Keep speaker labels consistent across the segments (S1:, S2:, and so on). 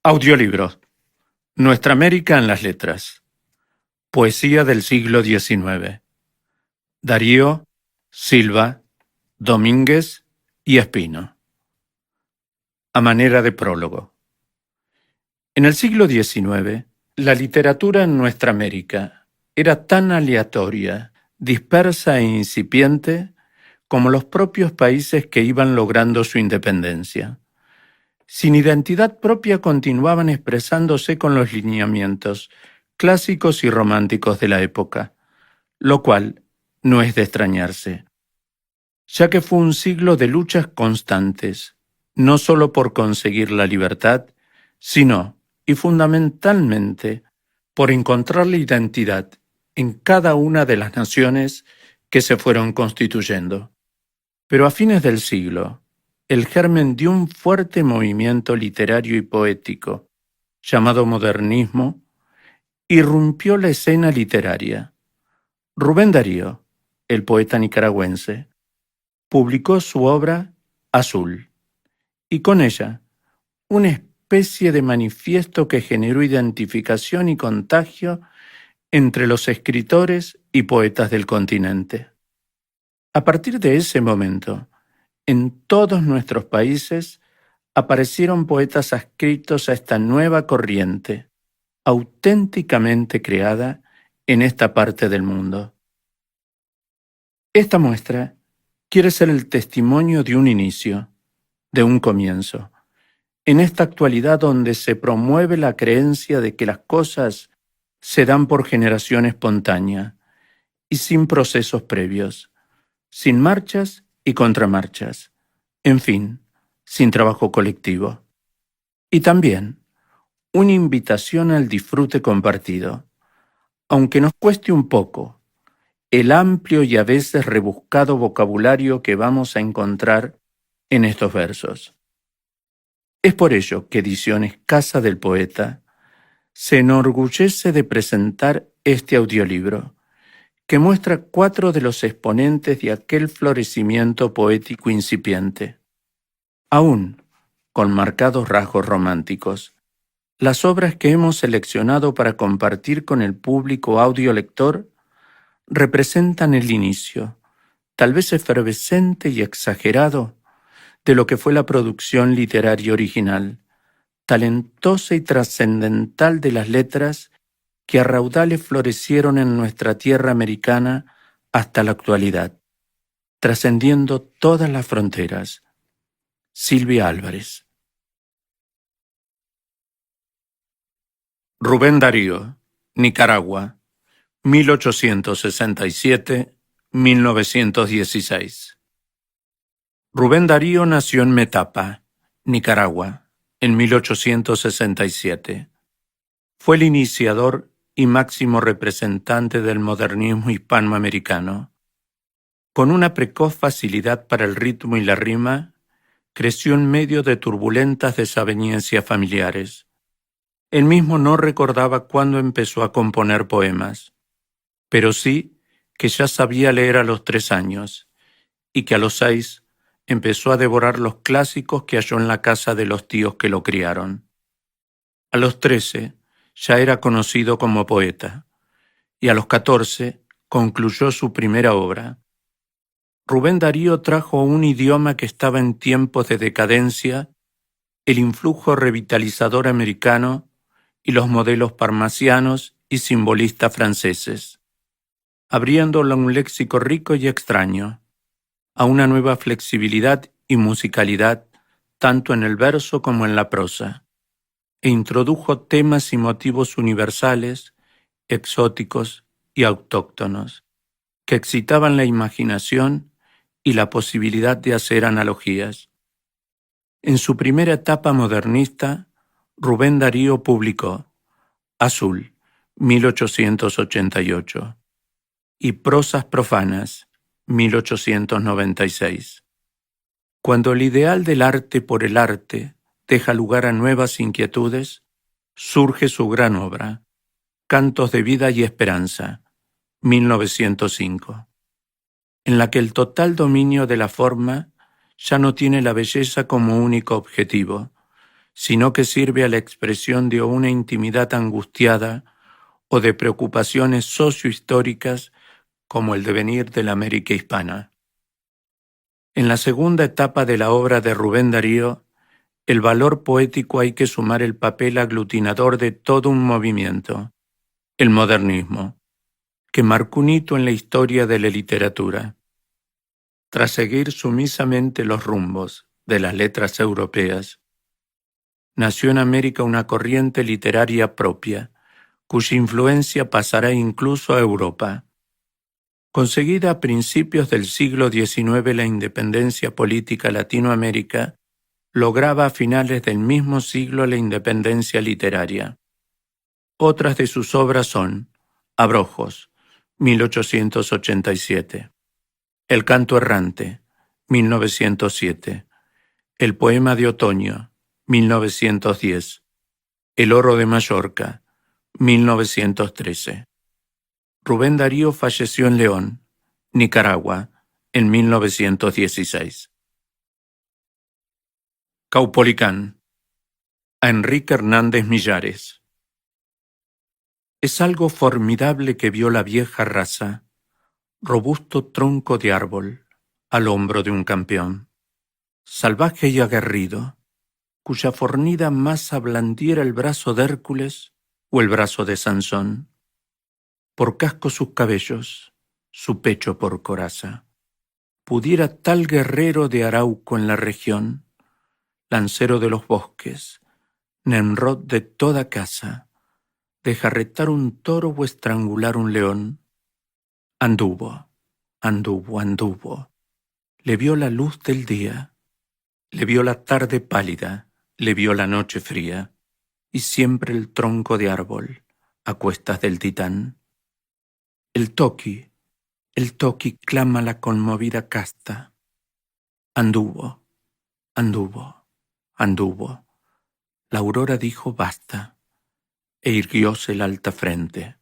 S1: Audiolibro. Nuestra América en las letras. Poesía del siglo XIX. Darío, Silva, Domínguez y Espino. A manera de prólogo. En el siglo XIX, la literatura en nuestra América era tan aleatoria, dispersa e incipiente como los propios países que iban logrando su independencia. Sin identidad propia continuaban expresándose con los lineamientos clásicos y románticos de la época, lo cual no es de extrañarse, ya que fue un siglo de luchas constantes, no solo por conseguir la libertad, sino, y fundamentalmente, por encontrar la identidad en cada una de las naciones que se fueron constituyendo. Pero a fines del siglo, el germen de un fuerte movimiento literario y poético, llamado modernismo, irrumpió la escena literaria. Rubén Darío, el poeta nicaragüense, publicó su obra Azul, y con ella una especie de manifiesto que generó identificación y contagio entre los escritores y poetas del continente. A partir de ese momento, en todos nuestros países aparecieron poetas adscritos a esta nueva corriente, auténticamente creada en esta parte del mundo. Esta muestra quiere ser el testimonio de un inicio, de un comienzo, en esta actualidad donde se promueve la creencia de que las cosas se dan por generación espontánea y sin procesos previos, sin marchas y contramarchas, en fin, sin trabajo colectivo. Y también una invitación al disfrute compartido, aunque nos cueste un poco, el amplio y a veces rebuscado vocabulario que vamos a encontrar en estos versos. Es por ello que Ediciones Casa del Poeta se enorgullece de presentar este audiolibro, que muestra 4 de los exponentes de aquel florecimiento poético incipiente. Aún con marcados rasgos románticos, las obras que hemos seleccionado para compartir con el público audiolector representan el inicio, tal vez efervescente y exagerado, de lo que fue la producción literaria original, talentosa y trascendental de las letras que a raudales florecieron en nuestra tierra americana hasta la actualidad, trascendiendo todas las fronteras. Silvia Álvarez. Rubén Darío, Nicaragua, 1867-1916. Rubén Darío nació en Metapa, Nicaragua, en 1867. Fue el iniciador y máximo representante del modernismo hispanoamericano. Con una precoz facilidad para el ritmo y la rima, creció en medio de turbulentas desavenencias familiares. Él mismo no recordaba cuándo empezó a componer poemas, pero sí que ya sabía leer a los 3 años y que a los 6 empezó a devorar los clásicos que halló en la casa de los tíos que lo criaron. A los 13 ya era conocido como poeta y a los 14 concluyó su primera obra. Rubén Darío trajo un idioma que estaba en tiempos de decadencia, el influjo revitalizador americano y los modelos parnasianos y simbolistas franceses, abriéndolo a un léxico rico y extraño, a una nueva flexibilidad y musicalidad tanto en el verso como en la prosa, e introdujo temas y motivos universales, exóticos y autóctonos, que excitaban la imaginación y la posibilidad de hacer analogías. En su primera etapa modernista, Rubén Darío publicó Azul, 1888, y Prosas profanas, 1896. Cuando el ideal del arte por el arte deja lugar a nuevas inquietudes, surge su gran obra, Cantos de vida y esperanza, 1905, en la que el total dominio de la forma ya no tiene la belleza como único objetivo, sino que sirve a la expresión de una intimidad angustiada o de preocupaciones sociohistóricas como el devenir de la América hispana. En la segunda etapa de la obra de Rubén Darío, el valor poético hay que sumar el papel aglutinador de todo un movimiento, el modernismo, que marcó un hito en la historia de la literatura. Tras seguir sumisamente los rumbos de las letras europeas, nació en América una corriente literaria propia, cuya influencia pasará incluso a Europa. Conseguida a principios del siglo XIX la independencia política Latinoamérica, lograba a finales del mismo siglo la independencia literaria. Otras de sus obras son Abrojos, 1887, El canto errante, 1907, El poema de otoño, 1910, El oro de Mallorca, 1913. Rubén Darío falleció en León, Nicaragua, en 1916. Caupolicán, a Enrique Hernández Millares. Es algo formidable que vio la vieja raza, robusto tronco de árbol, al hombro de un campeón, salvaje y aguerrido, cuya fornida masa blandiera el brazo de Hércules o el brazo de Sansón. Por casco sus cabellos, su pecho por coraza. Pudiera tal guerrero de Arauco en la región, lancero de los bosques, Nemrod de toda casa, dejarretar un toro o estrangular un león. Anduvo, anduvo, anduvo. Le vio la luz del día, le vio la tarde pálida, le vio la noche fría, y siempre el tronco de árbol, a cuestas del titán. El toqui clama la conmovida casta. Anduvo, anduvo, anduvo. La aurora dijo basta, e irguióse la alta frente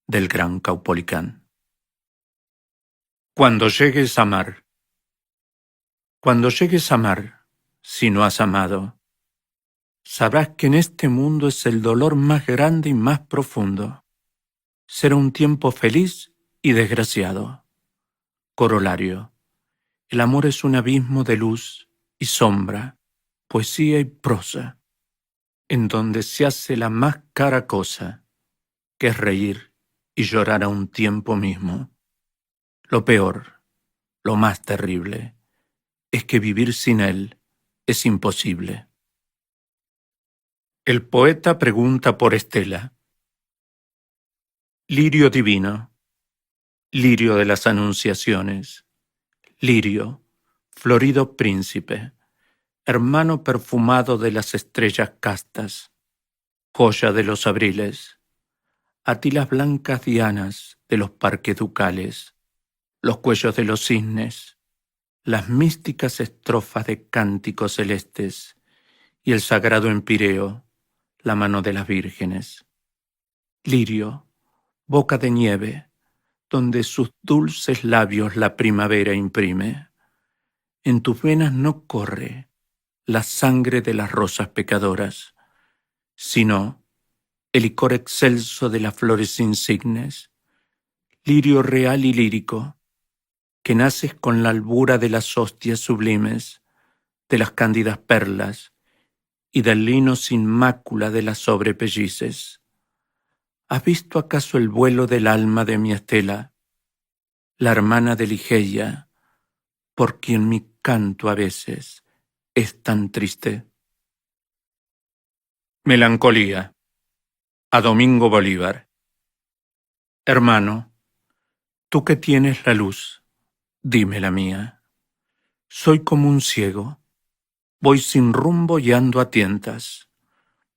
S1: del gran Caupolicán. Cuando llegues a amar. Cuando llegues a amar, si no has amado, sabrás que en este mundo es el dolor más grande y más profundo. Será un tiempo feliz y desgraciado. Corolario. El amor es un abismo de luz y sombra, poesía y prosa, en donde se hace la más cara cosa, que es reír y llorar a un tiempo mismo. Lo peor, lo más terrible, es que vivir sin él es imposible. El poeta pregunta por Estela. Lirio divino, lirio de las anunciaciones, lirio, florido príncipe, hermano perfumado de las estrellas castas, joya de los abriles, a ti las blancas dianas de los parques ducales, los cuellos de los cisnes, las místicas estrofas de cánticos celestes y el sagrado empireo, la mano de las vírgenes. Lirio, boca de nieve, donde sus dulces labios la primavera imprime. En tus venas no corre la sangre de las rosas pecadoras, sino el licor excelso de las flores insignes. Lirio real y lírico, que naces con la albura de las hostias sublimes, de las cándidas perlas y del lino sin mácula de las sobrepellices. ¿Has visto acaso el vuelo del alma de mi Estela, la hermana de Ligeia, por quien mi canto a veces es tan triste? Melancolía, a Domingo Bolívar. Hermano, tú que tienes la luz, dime la mía. Soy como un ciego, voy sin rumbo y ando a tientas,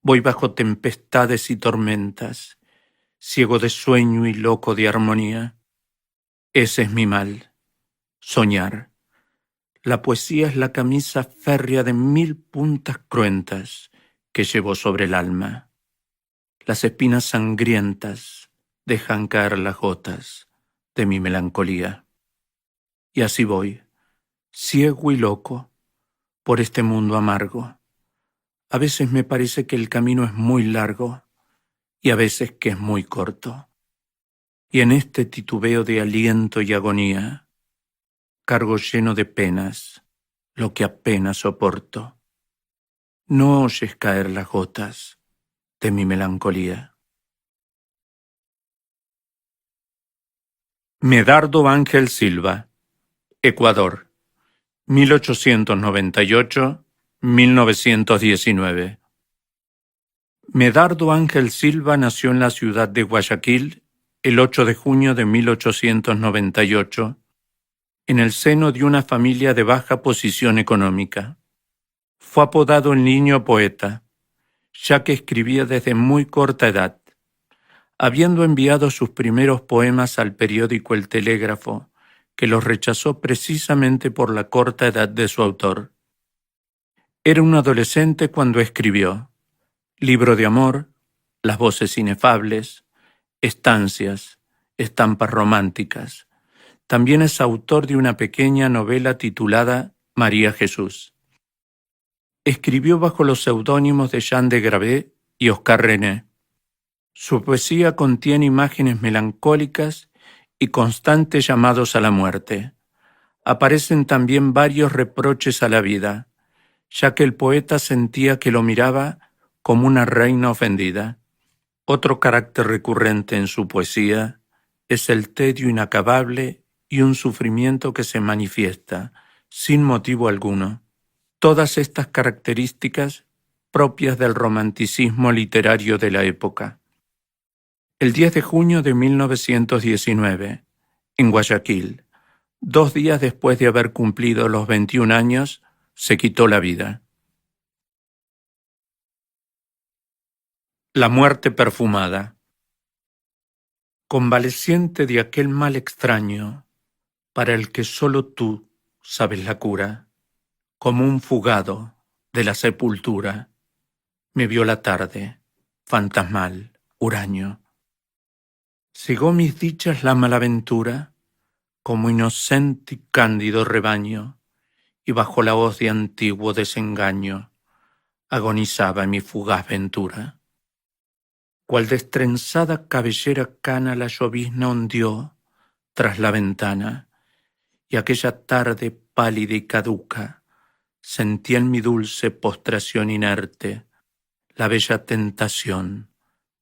S1: voy bajo tempestades y tormentas, ciego de sueño y loco de armonía. Ese es mi mal, soñar. La poesía es la camisa férrea de 1000 puntas cruentas que llevo sobre el alma. Las espinas sangrientas dejan caer las gotas de mi melancolía. Y así voy, ciego y loco, por este mundo amargo, A veces me parece que el camino es muy largo y a veces que es muy corto. Y en este titubeo de aliento y agonía, cargo lleno de penas lo que apenas soporto. No oyes caer las gotas de mi melancolía. Medardo Ángel Silva, Ecuador, 1898-1919. Medardo Ángel Silva nació en la ciudad de Guayaquil el 8 de junio de 1898, en el seno de una familia de baja posición económica. Fue apodado el niño poeta, ya que escribía desde muy corta edad. Habiendo enviado sus primeros poemas al periódico El Telégrafo, que los rechazó precisamente por la corta edad de su autor. Era un adolescente cuando escribió Libro de amor, Las voces inefables, Estancias, Estampas románticas. También es autor de una pequeña novela titulada María Jesús. Escribió bajo los seudónimos de Jean de Gravé y Oscar René. Su poesía contiene imágenes melancólicas y constantes llamados a la muerte. Aparecen también varios reproches a la vida, ya que el poeta sentía que lo miraba como una reina ofendida. Otro carácter recurrente en su poesía es el tedio inacabable y un sufrimiento que se manifiesta, sin motivo alguno. Todas estas características propias del romanticismo literario de la época. El 10 de junio de 1919, en Guayaquil, 2 días después de haber cumplido los 21 años, se quitó la vida. La muerte perfumada. Convaleciente de aquel mal extraño, para el que solo tú sabes la cura, como un fugado de la sepultura, me vio la tarde, fantasmal, huraño. Cegó mis dichas la malaventura, como inocente y cándido rebaño, y bajo la hoz de antiguo desengaño, agonizaba mi fugaz ventura. Cual destrenzada cabellera cana la llovizna ondeó tras la ventana, y aquella tarde pálida y caduca, sentí en mi dulce postración inerte la bella tentación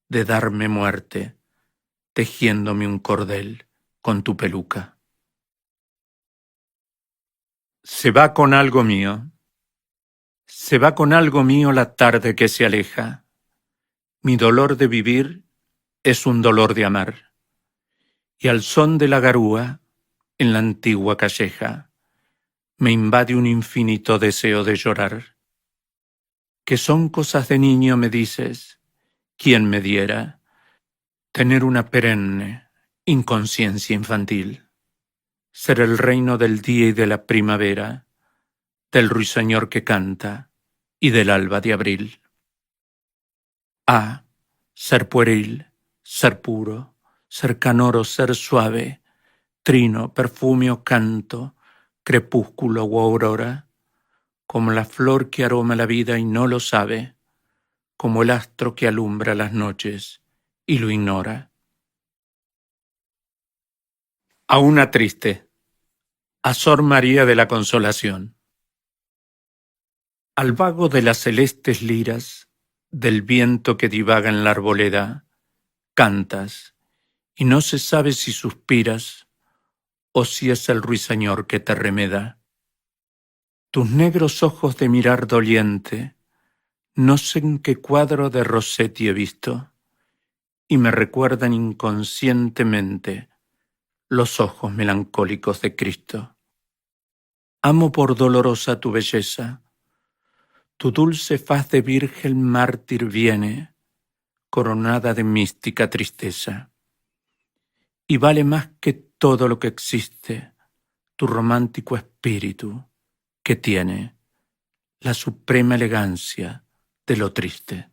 S1: de darme muerte, tejiéndome un cordel con tu peluca. Se va con algo mío, se va con algo mío la tarde que se aleja. Mi dolor de vivir es un dolor de amar, y al son de la garúa, en la antigua calleja, me invade un infinito deseo de llorar. Que son cosas de niño, me dices, ¿quién me diera tener una perenne inconsciencia infantil? Ser el reino del día y de la primavera, del ruiseñor que canta y del alba de abril. Ah, ser pueril, ser puro, ser canoro, ser suave, trino, perfume o canto, crepúsculo o aurora, como la flor que aroma la vida y no lo sabe, como el astro que alumbra las noches y lo ignora. A una triste, a Sor María de la Consolación. Al vago de las celestes liras, del viento que divaga en la arboleda, cantas, y no se sabe si suspiras o si es el ruiseñor que te remeda. Tus negros ojos de mirar doliente, no sé en qué cuadro de Rossetti he visto, y me recuerdan inconscientemente los ojos melancólicos de Cristo. Amo por dolorosa tu belleza, tu dulce faz de virgen mártir viene, coronada de mística tristeza. Y vale más que todo lo que existe, tu romántico espíritu, que tiene la suprema elegancia de lo triste.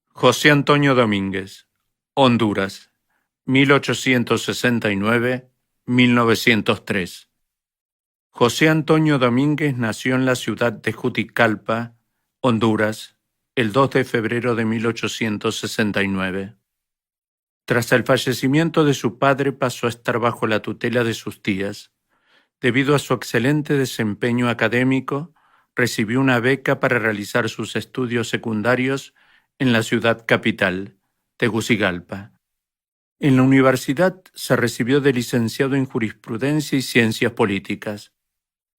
S1: José Antonio Domínguez, Honduras, 1869-1903. José Antonio Domínguez nació en la ciudad de Juticalpa, Honduras, el 2 de febrero de 1869. Tras el fallecimiento de su padre pasó a estar bajo la tutela de sus tías. Debido a su excelente desempeño académico, recibió una beca para realizar sus estudios secundarios en la ciudad capital, Tegucigalpa. En la universidad se recibió de licenciado en Jurisprudencia y Ciencias Políticas.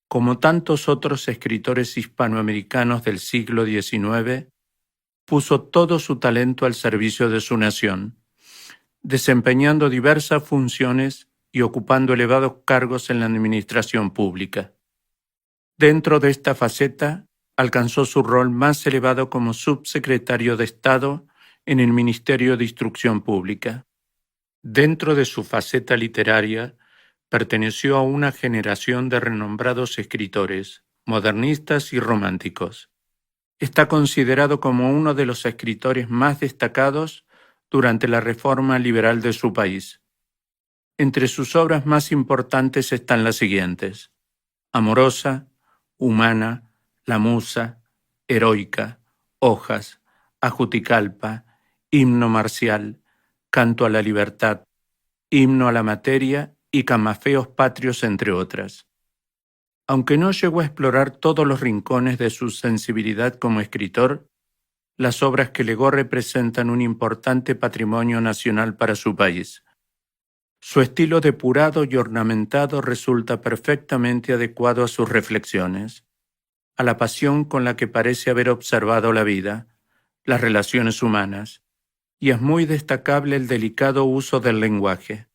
S1: Como tantos otros escritores hispanoamericanos del siglo XIX, puso todo su talento al servicio de su nación, desempeñando diversas funciones y ocupando elevados cargos en la administración pública. Dentro de esta faceta, alcanzó su rol más elevado como subsecretario de Estado en el Ministerio de Instrucción Pública. Dentro de su faceta literaria, perteneció a una generación de renombrados escritores, modernistas y románticos. Está considerado como uno de los escritores más destacados durante la reforma liberal de su país. Entre sus obras más importantes están las siguientes: Amorosa, Humana, La Musa, Heroica, Hojas, Ajuticalpa, Himno Marcial, Canto a la Libertad, Himno a la Materia y Camafeos Patrios, entre otras. Aunque no llegó a explorar todos los rincones de su sensibilidad como escritor, las obras que legó representan un importante patrimonio nacional para su país. Su estilo depurado y ornamentado resulta perfectamente adecuado a sus reflexiones, a la pasión con la que parece haber observado la vida, las relaciones humanas, y es muy destacable el delicado uso del lenguaje.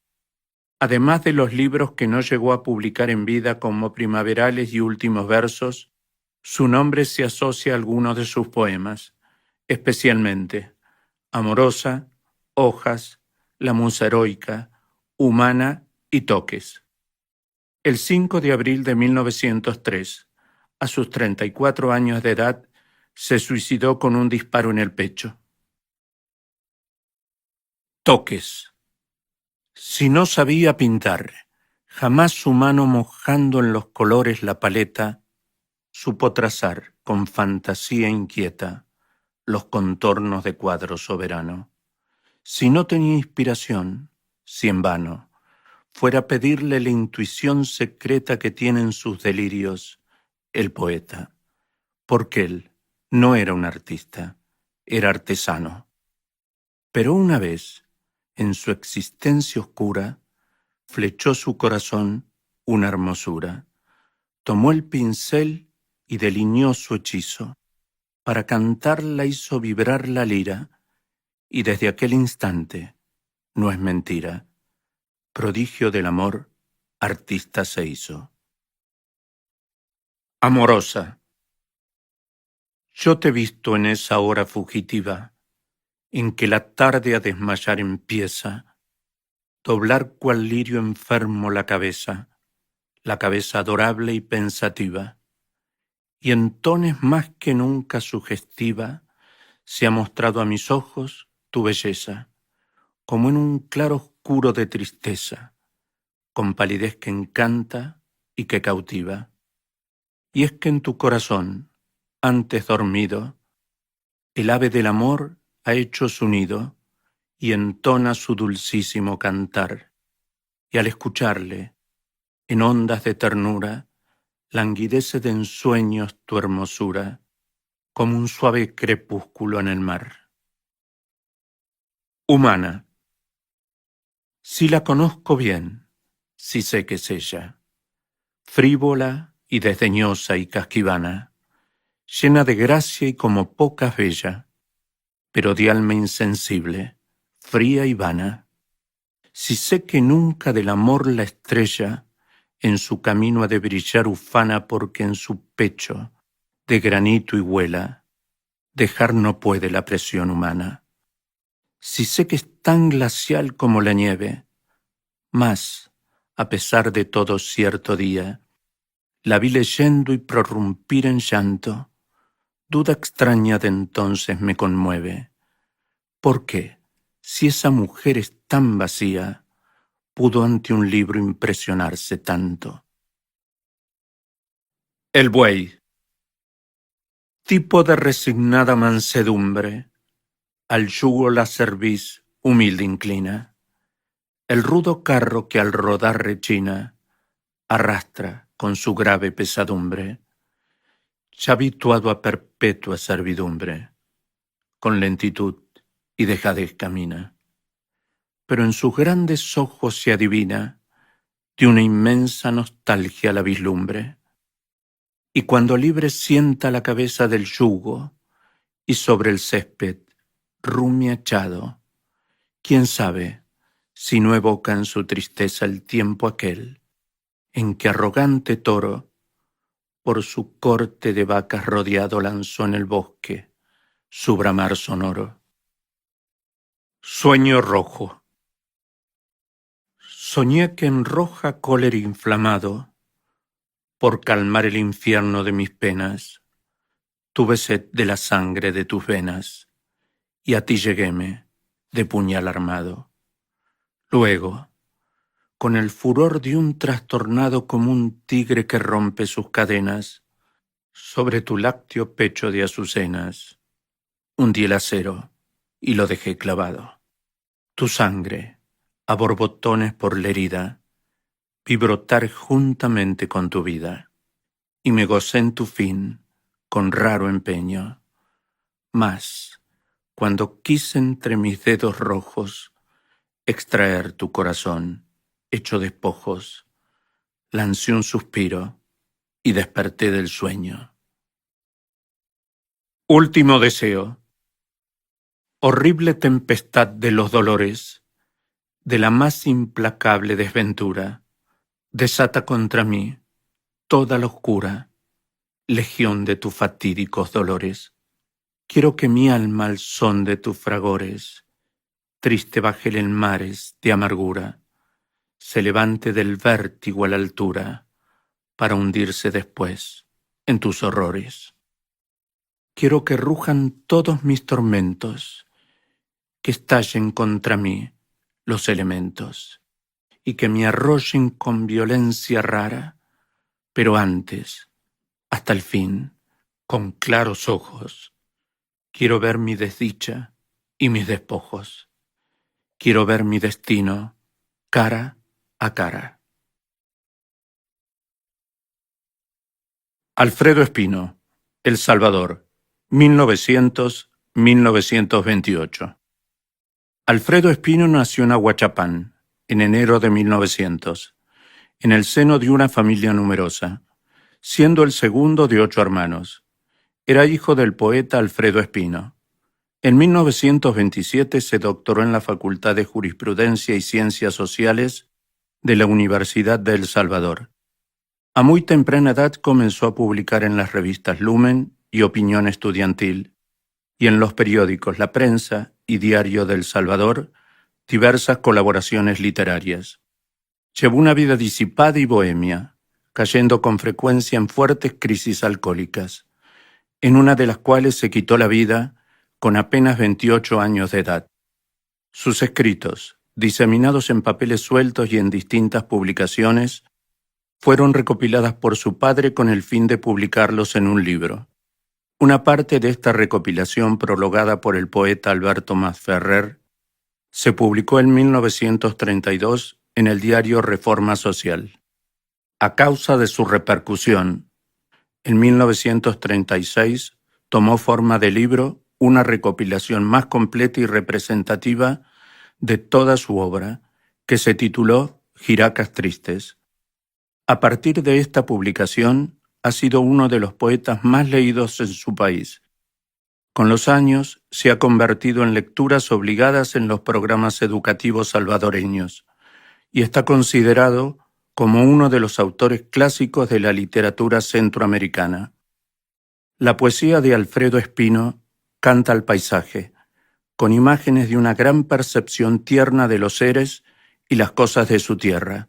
S1: Además de los libros que no llegó a publicar en vida como Primaverales y Últimos Versos, su nombre se asocia a algunos de sus poemas, especialmente Amorosa, Hojas, La Musa Heroica, Humana y Toques. El 5 de abril de 1903, a sus 34 años de edad, se suicidó con un disparo en el pecho. Toques. Si no sabía pintar, jamás su mano mojando en los colores la paleta, supo trazar con fantasía inquieta los contornos de cuadro soberano. Si no tenía inspiración, si en vano fuera pedirle la intuición secreta que tiene en sus delirios el poeta, porque él no era un artista, era artesano. Pero una vez, en su existencia oscura, flechó su corazón una hermosura, tomó el pincel y delineó su hechizo, para cantarla hizo vibrar la lira, y desde aquel instante, no es mentira, prodigio del amor, artista se hizo. Amorosa. Yo te he visto en esa hora fugitiva, en que la tarde a desmayar empieza, doblar cual lirio enfermo la cabeza adorable y pensativa, y en tones más que nunca sugestiva, se ha mostrado a mis ojos tu belleza, como en un claro oscuro de tristeza, con palidez que encanta y que cautiva. Y es que en tu corazón, antes dormido, el ave del amor ha hecho su nido y entona su dulcísimo cantar, y al escucharle, en ondas de ternura, languidece de ensueños tu hermosura, como un suave crepúsculo en el mar. Humana. Si la conozco bien, si sé que es ella, frívola y desdeñosa y casquivana, llena de gracia y como pocas bella, pero de alma insensible, fría y vana. Si sé que nunca del amor la estrella en su camino ha de brillar ufana, porque en su pecho, de granito y huela, dejar no puede la presión humana. Si sé que es tan glacial como la nieve, mas, a pesar de todo cierto día, la vi leyendo y prorrumpir en llanto, duda extraña de entonces me conmueve. ¿Por qué, si esa mujer es tan vacía, pudo ante un libro impresionarse tanto? El buey. Tipo de resignada mansedumbre, al yugo la cerviz humilde inclina. El rudo carro que al rodar rechina, arrastra con su grave pesadumbre, ya habituado a perpetua servidumbre, con lentitud y dejadez camina. Pero en sus grandes ojos se adivina de una inmensa nostalgia la vislumbre. Y cuando libre sienta la cabeza del yugo y sobre el césped rumia echado, quién sabe si no evoca en su tristeza el tiempo aquel en que arrogante toro, por su corte de vacas rodeado, lanzó en el bosque su bramar sonoro. Sueño rojo. Soñé que en roja cólera inflamado, por calmar el infierno de mis penas, tuve sed de la sangre de tus venas, y a ti lleguéme de puñal armado. Luego, con el furor de un trastornado como un tigre que rompe sus cadenas, sobre tu lácteo pecho de azucenas, hundí el acero y lo dejé clavado. Tu sangre, a borbotones por la herida, vi brotar juntamente con tu vida, y me gocé en tu fin con raro empeño. Mas, cuando quise entre mis dedos rojos extraer tu corazón, hecho despojos, lancé un suspiro y desperté del sueño. Último deseo. Horrible tempestad de los dolores, de la más implacable desventura, desata contra mí toda la oscura legión de tus fatídicos dolores. Quiero que mi alma al son de tus fragores, triste bajel en mares de amargura, se levante del vértigo a la altura, para hundirse después en tus horrores. Quiero que rujan todos mis tormentos, que estallen contra mí los elementos, y que me arrollen con violencia rara, pero antes, hasta el fin, con claros ojos, quiero ver mi desdicha y mis despojos. Quiero ver mi destino cara a cara. Alfredo Espino, El Salvador, 1900-1928. Alfredo Espino nació en Ahuachapán, en enero de 1900, en el seno de una familia numerosa, siendo el segundo de 8 hermanos. Era hijo del poeta Alfredo Espino. En 1927 se doctoró en la Facultad de Jurisprudencia y Ciencias Sociales de la Universidad de El Salvador. A muy temprana edad comenzó a publicar en las revistas Lumen y Opinión Estudiantil, y en los periódicos La Prensa y Diario de El Salvador diversas colaboraciones literarias. Llevó una vida disipada y bohemia, cayendo con frecuencia en fuertes crisis alcohólicas, en una de las cuales se quitó la vida con apenas 28 años de edad. Sus escritos, diseminados en papeles sueltos y en distintas publicaciones, fueron recopiladas por su padre con el fin de publicarlos en un libro. Una parte de esta recopilación, prologada por el poeta Alberto Masferrer, se publicó en 1932 en el diario Reforma Social. A causa de su repercusión, en 1936 tomó forma de libro una recopilación más completa y representativa de toda su obra, que se tituló Jiracas Tristes. A partir de esta publicación, ha sido uno de los poetas más leídos en su país. Con los años, se ha convertido en lecturas obligadas en los programas educativos salvadoreños y está considerado como uno de los autores clásicos de la literatura centroamericana. La poesía de Alfredo Espino canta al paisaje, con imágenes de una gran percepción tierna de los seres y las cosas de su tierra.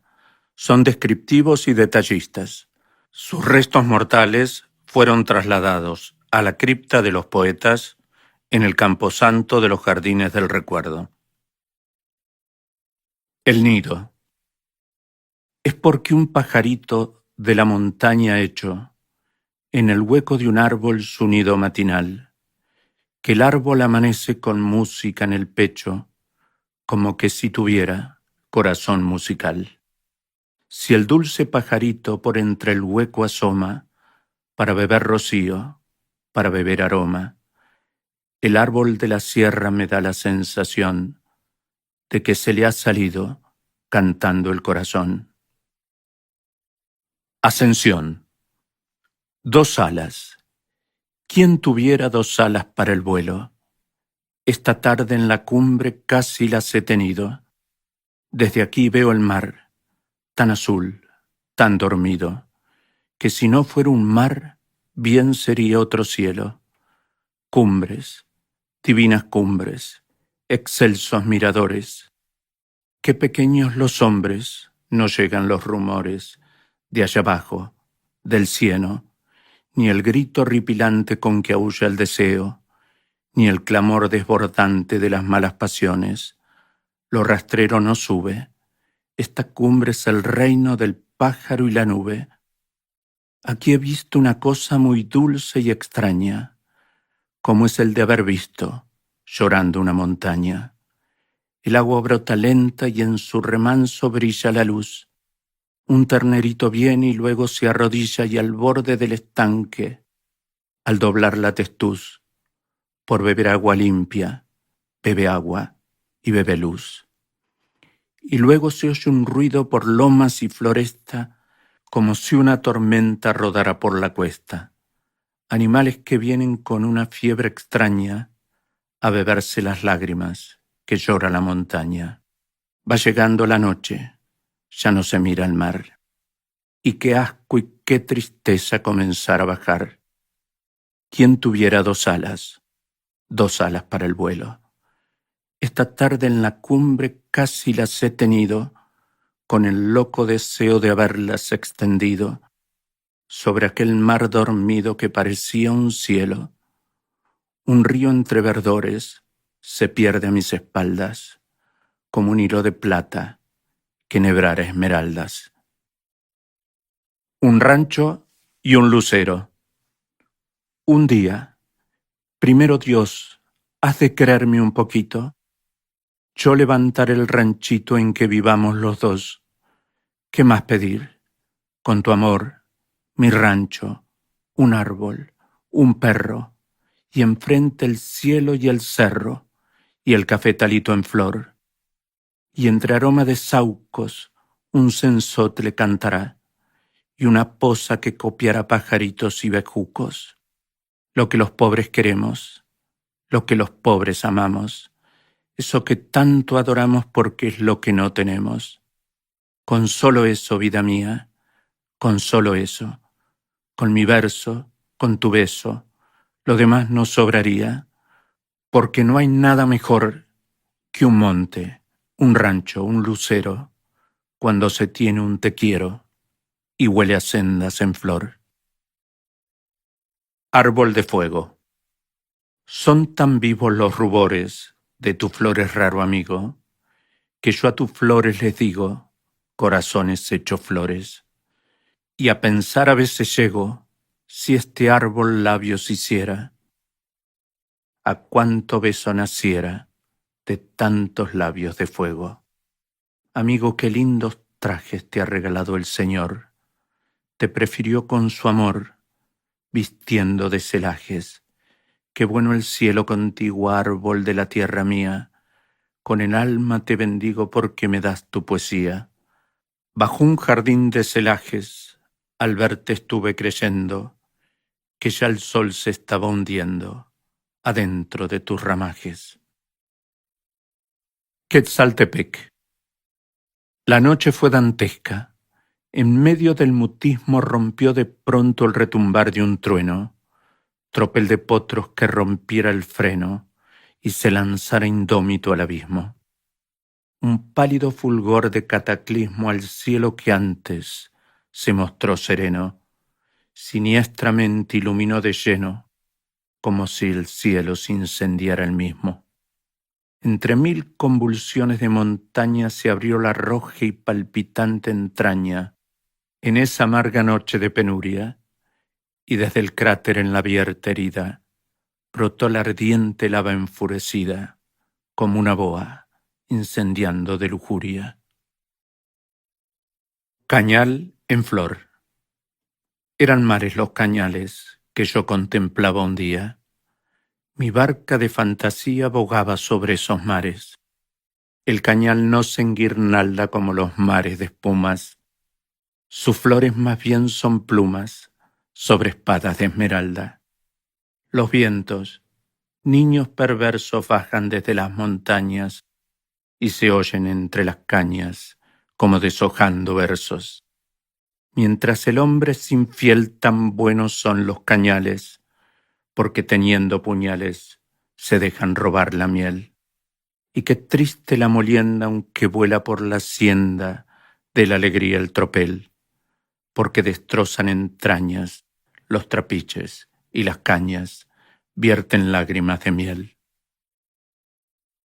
S1: Son descriptivos y detallistas. Sus restos mortales fueron trasladados a la cripta de los poetas en el camposanto de los Jardines del Recuerdo. El nido. Es porque un pajarito de la montaña hecho en el hueco de un árbol su nido matinal, que el árbol amanece con música en el pecho, como que si tuviera corazón musical. Si el dulce pajarito por entre el hueco asoma, para beber rocío, para beber aroma, el árbol de la sierra me da la sensación de que se le ha salido cantando el corazón. Ascensión. Dos alas. ¿Quién tuviera dos alas para el vuelo? Esta tarde en la cumbre casi las he tenido. Desde aquí veo el mar, tan azul, tan dormido, que si no fuera un mar, bien sería otro cielo. Cumbres, divinas cumbres, excelsos miradores. Qué pequeños los hombres, no llegan los rumores de allá abajo, del cielo, ni el grito horripilante con que aúlla el deseo, ni el clamor desbordante de las malas pasiones. Lo rastrero no sube. Esta cumbre es el reino del pájaro y la nube. Aquí he visto una cosa muy dulce y extraña, como es el de haber visto, llorando una montaña. El agua brota lenta y en su remanso brilla la luz. Un ternerito viene y luego se arrodilla y al borde del estanque, al doblar la testuz, por beber agua limpia, bebe agua y bebe luz. Y luego se oye un ruido por lomas y floresta, como si una tormenta rodara por la cuesta. Animales que vienen con una fiebre extraña a beberse las lágrimas que llora la montaña. Va llegando la noche, ya no se mira el mar. Y qué asco y qué tristeza comenzar a bajar. ¿Quién tuviera dos alas para el vuelo? Esta tarde en la cumbre casi las he tenido, con el loco deseo de haberlas extendido sobre aquel mar dormido que parecía un cielo. Un río entre verdores se pierde a mis espaldas, como un hilo de plata que enhebrara esmeraldas. Un rancho y un lucero. Un día, primero Dios, haz de quererme un poquito. Yo levantaré el ranchito en que vivamos los dos. ¿Qué más pedir? Con tu amor, mi rancho, un árbol, un perro, y enfrente el cielo y el cerro, y el cafetalito en flor. Y entre aroma de saucos, un censotle cantará, y una poza que copiará pajaritos y bejucos. Lo que los pobres queremos, lo que los pobres amamos, eso que tanto adoramos porque es lo que no tenemos. Con solo eso, vida mía, con solo eso, con mi verso, con tu beso, lo demás no sobraría, porque no hay nada mejor que un monte, un rancho, un lucero, cuando se tiene un te quiero y huele a sendas en flor. Árbol de fuego. Son tan vivos los rubores de tu flores raro amigo, que yo a tus flores les digo, corazones hechos flores. Y a pensar a veces llego, si este árbol labios hiciera, a cuánto beso naciera de tantos labios de fuego. Amigo, qué lindos trajes te ha regalado el Señor, te prefirió con su amor, vistiendo de celajes. Qué bueno el cielo contigo, árbol de la tierra mía, con el alma te bendigo porque me das tu poesía. Bajo un jardín de celajes, al verte estuve creyendo que ya el sol se estaba hundiendo adentro de tus ramajes. Quetzaltepec. La noche fue dantesca. En medio del mutismo rompió de pronto el retumbar de un trueno, tropel de potros que rompiera el freno y se lanzara indómito al abismo. Un pálido fulgor de cataclismo al cielo que antes se mostró sereno, siniestramente iluminó de lleno, como si el cielo se incendiara el mismo. Entre mil convulsiones de montaña se abrió la roja y palpitante entraña en esa amarga noche de penuria, y desde el cráter en la abierta herida brotó la ardiente lava enfurecida, como una boa incendiando de lujuria. Cañal en flor. Eran mares los cañales que yo contemplaba un día. Mi barca de fantasía bogaba sobre esos mares. El cañal no se enguirnalda como los mares de espumas. Sus flores más bien son plumas sobre espadas de esmeralda. Los vientos, niños perversos, bajan desde las montañas y se oyen entre las cañas como deshojando versos. Mientras el hombre es infiel, tan buenos son los cañales, porque teniendo puñales se dejan robar la miel. Y qué triste la molienda, aunque vuela por la hacienda de la alegría el tropel, porque destrozan entrañas los trapiches y las cañas vierten lágrimas de miel.